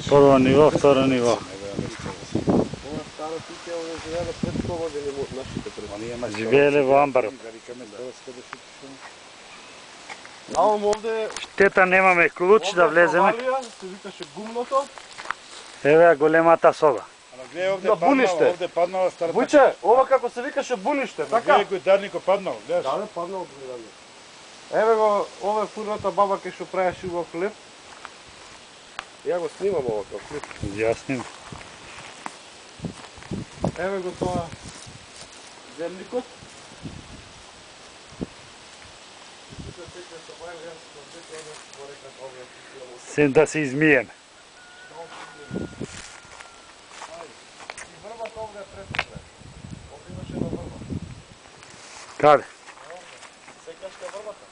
Прво ниво, второ ниво. Живееле во амбарот. Штета немаме клуч да влеземе. Се викаше гумното. Еве големата соба. На буниште. Овде паднала старата. Вуче, ова како се викаше буниште, така? Гледај кој дарнико паднал, гледаш? Да, паднал гледаме. Еве го, ова е фурната баба кај што правеше убав хлеб. Ја го снимам ова како клип. Јасним. Еве го тоа земникот. Сем да се измиеме. Врвата овде е пресутрен. Овде имаше една врва. Каде? Секашка врвата.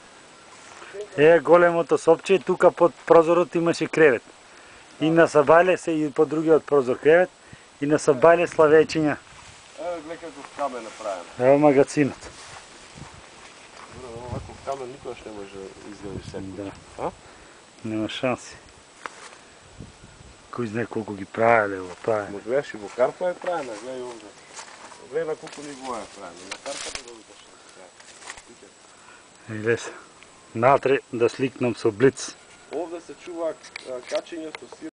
Е, големото сопче, тука под прозорот имаше кревет. И на сабајле се и по другиот прозор кревет, и на сабајле славејчиња. Еве гледај како камен направен. Ево магацинот. Овако камен никогаш не може да изгради секој. Да. А? Нема шанси. Кој знае колку ги правеле во тоа. Ма гледаш и во карпа е правена, гледај овде. Гледај на колку ниво е правена. На карпа да го видиш. Елес. Натре да сликнам со блиц. Овде се чува качење со сир.